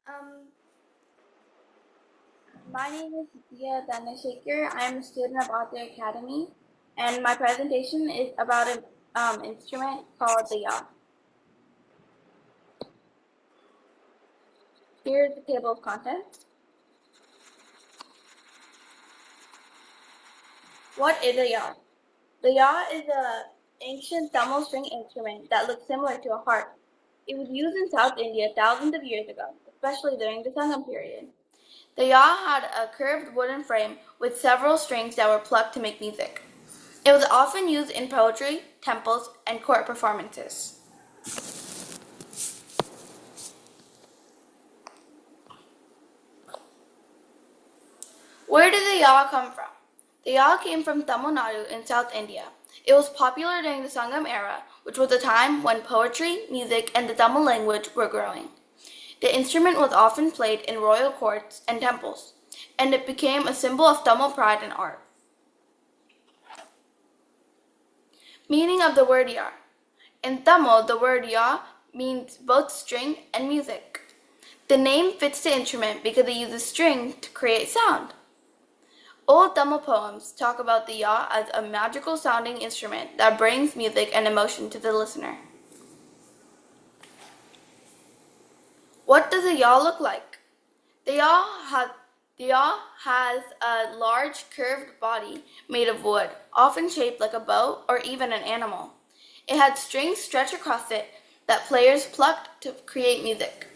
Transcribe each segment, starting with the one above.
Um, my name is Athreya. I'm a student of Athreya Academy, and my presentation is about an instrument called the Yazh. Here's the table of contents. What is a Yazh? The Yazh is an ancient Tamil string instrument that looks similar to a harp. It was used in South India thousands of years ago, especially during the Sangam period. The Yazh had a curved wooden frame with several strings that were plucked to make music. It was often used in poetry, temples, and court performances. Where did the Yazh come from? The Yazh came from Tamil Nadu in South India. It was popular during the Sangam era, which was a time when poetry, music, and the Tamil language were growing. The instrument was often played in royal courts and temples, and it became a symbol of Tamil pride and art. Meaning of the word Yazh. In Tamil, the word Yazh means both string and music. The name fits the instrument because it uses string to create sound. Old Tamil poems talk about the Yazh as a magical sounding instrument that brings music and emotion to the listener. What does a Yazh look like? The Yazh has a large curved body made of wood, often shaped like a bow or even an animal. It had strings stretched across it that players plucked to create music.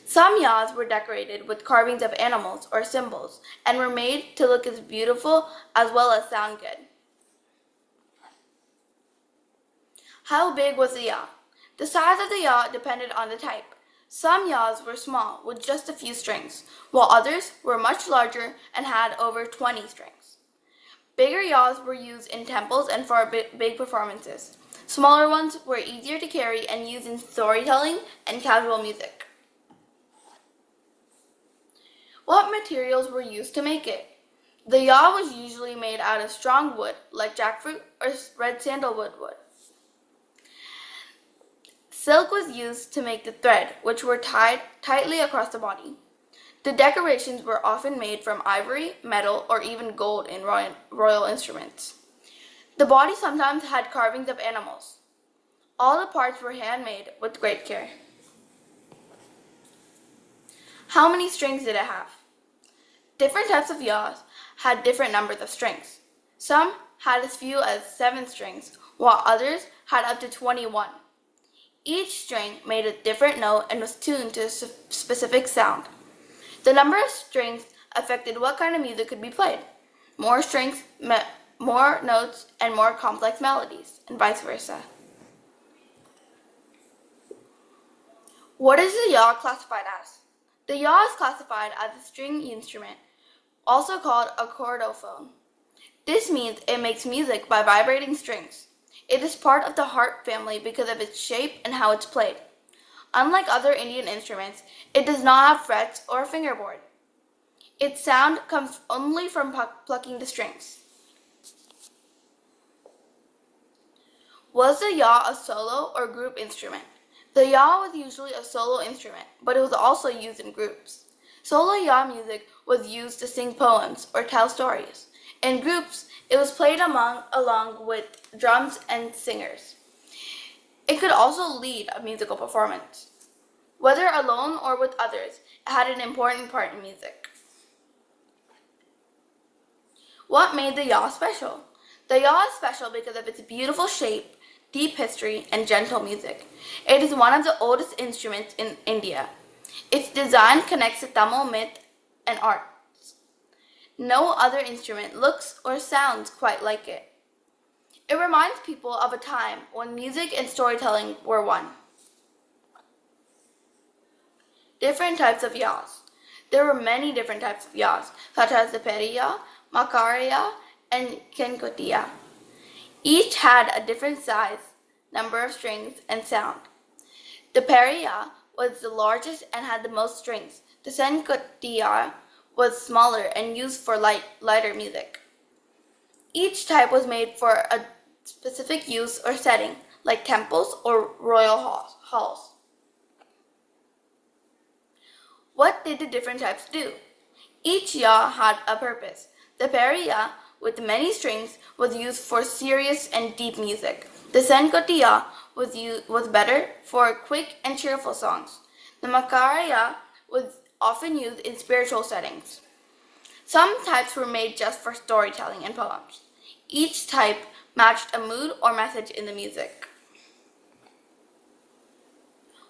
Some Yazhs were decorated with carvings of animals or symbols and were made to look as beautiful as well as sound good. How big was the Yazh? The size of the Yazh depended on the type. Some Yazhs were small with just a few strings, while others were much larger and had over 20 strings. Bigger Yazhs were used in temples and for big performances. Smaller ones were easier to carry and used in storytelling and casual music. What materials were used to make it? The Yazh was usually made out of strong wood, like jackfruit or red sandalwood wood. Silk was used to make the thread, which were tied tightly across the body. The decorations were often made from ivory, metal, or even gold in royal instruments. The body sometimes had carvings of animals. All the parts were handmade with great care. How many strings did it have? Different types of Yazhs had different numbers of strings. Some had as few as 7 strings, while others had up to 21. Each string made a different note and was tuned to a specific sound. The number of strings affected what kind of music could be played. More strings meant more notes and more complex melodies, and vice versa. What is the Yazh classified as? The Yazh is classified as a string instrument, also called a chordophone. This means it makes music by vibrating strings. It is part of the harp family because of its shape and how it's played. Unlike other Indian instruments, it does not have frets or a fingerboard. Its sound comes only from plucking the strings. Was the Yazh a solo or group instrument? The Yazh was usually a solo instrument, but it was also used in groups. Solo Yazh music was used to sing poems or tell stories. In groups, it was played along with drums and singers. It could also lead a musical performance. Whether alone or with others, it had an important part in music. What made the Yazh special? The Yazh is special because of its beautiful shape, deep history, and gentle music. It is one of the oldest instruments in India. Its design connects to Tamil myth and art. No other instrument looks or sounds quite like it. It reminds people of a time when music and storytelling were one. Different types of Yazhs. There were many different types of Yazhs, such as the Periya, Makaraya, and Kenkotia. Each had a different size, number of strings, and sound. The Periya was the largest and had the most strings. The Kenkotia was smaller and used for lighter music. Each type was made for a specific use or setting, like temples or royal halls. What did the different types do? Each ya had a purpose. The periya, with many strings, was used for serious and deep music. The senkotiya was better for quick and cheerful songs. The makaraya was often used in spiritual settings. Some types were made just for storytelling and poems. Each type matched a mood or message in the music.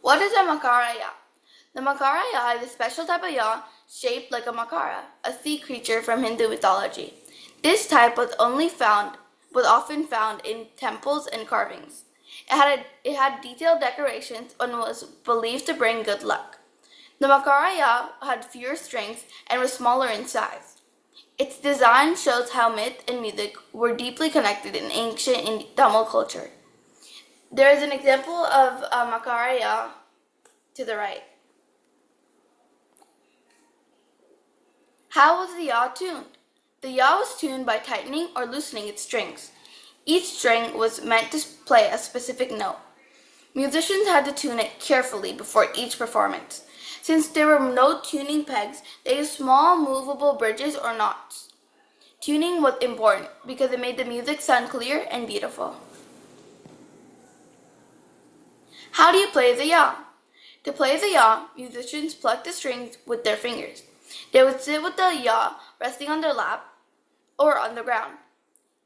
What is a makaraya? The makaraya is a special type of ya shaped like a makara, a sea creature from Hindu mythology. This type was often found in temples and carvings. It had detailed decorations and was believed to bring good luck. The makaraya had fewer strings and was smaller in size. Its design shows how myth and music were deeply connected in ancient Tamil culture. There is an example of a makaraya to the right. How was the ya tuned? The ya was tuned by tightening or loosening its strings. Each string was meant to play a specific note. Musicians had to tune it carefully before each performance. Since there were no tuning pegs, they used small movable bridges or knots. Tuning was important because it made the music sound clear and beautiful. How do you play the ya? To play the ya, musicians plucked the strings with their fingers. They would sit with the ya resting on their lap or on the ground.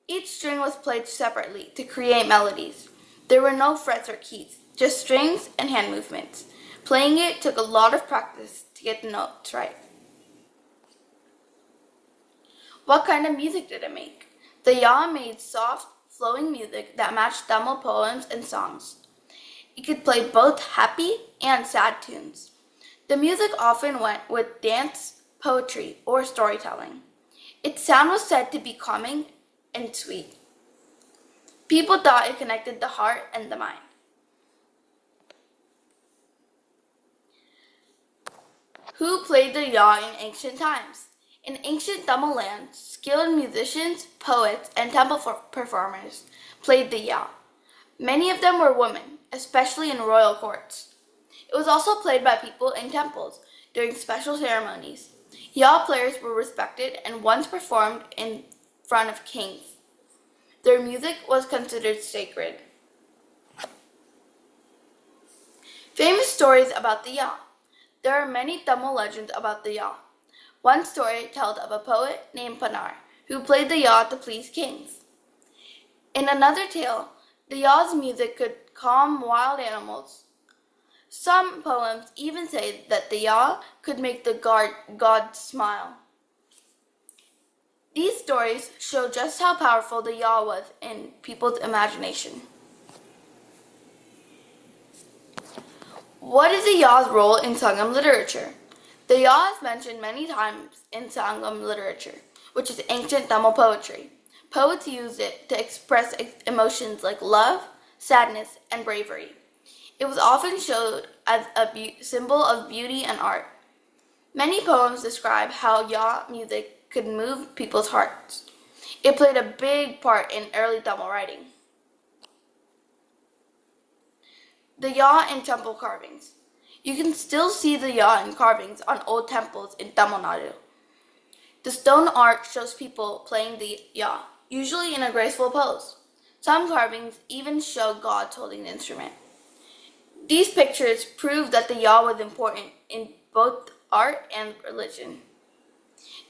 Each string was played separately to create melodies. There were no frets or keys, just strings and hand movements. Playing it took a lot of practice to get the notes right. What kind of music did it make? The ya made soft, flowing music that matched Tamil poems and songs. It could play both happy and sad tunes. The music often went with dance, poetry, or storytelling. Its sound was said to be calming and sweet. People thought it connected the heart and the mind. Who played the ya in ancient times? In ancient Tamil lands, skilled musicians, poets, and temple performers played the ya. Many of them were women, especially in royal courts. It was also played by people in temples during special ceremonies. Ya players were respected and once performed in front of kings. Their music was considered sacred. Famous stories about the ya. There are many Tamil legends about the ya. One story tells of a poet named Panar who played the ya to please kings. In another tale, the ya's music could calm wild animals. Some poems even say that the ya could make the gods smile. These stories show just how powerful the ya was in people's imagination. What is the ya's role in Sangam literature? The ya is mentioned many times in Sangam literature, which is ancient Tamil poetry. Poets used it to express emotions like love, sadness, and bravery. It was often shown as a symbol of beauty and art. Many poems describe how ya music could move people's hearts. It played a big part in early Tamil writing. The ya in temple carvings. You can still see the ya in carvings on old temples in Tamil Nadu. The stone art shows people playing the ya, usually in a graceful pose. Some carvings even show gods holding the instrument. These pictures prove that the ya was important in both art and religion.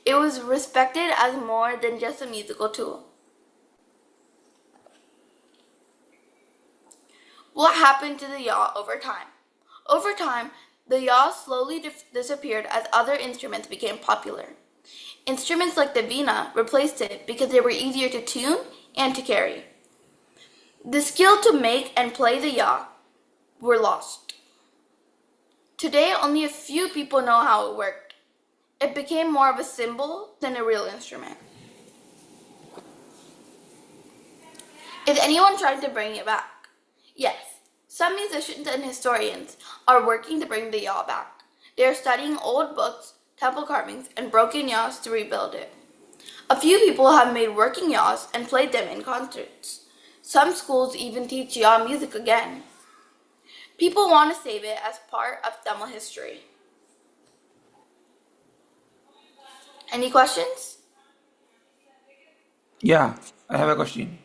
It was respected as more than just a musical tool. What happened to the ya over time? Over time, the ya slowly disappeared as other instruments became popular. Instruments like the veena replaced it because they were easier to tune and to carry. The skill to make and play the ya were lost. Today, only a few people know how it worked. It became more of a symbol than a real instrument. Is anyone trying to bring it back? Yes, some musicians and historians are working to bring the ya back. They are studying old books, temple carvings, and broken yas to rebuild it. A few people have made working yas and played them in concerts. Some schools even teach ya music again. People want to save it as part of Tamil history. Any questions? Yeah, I have a question.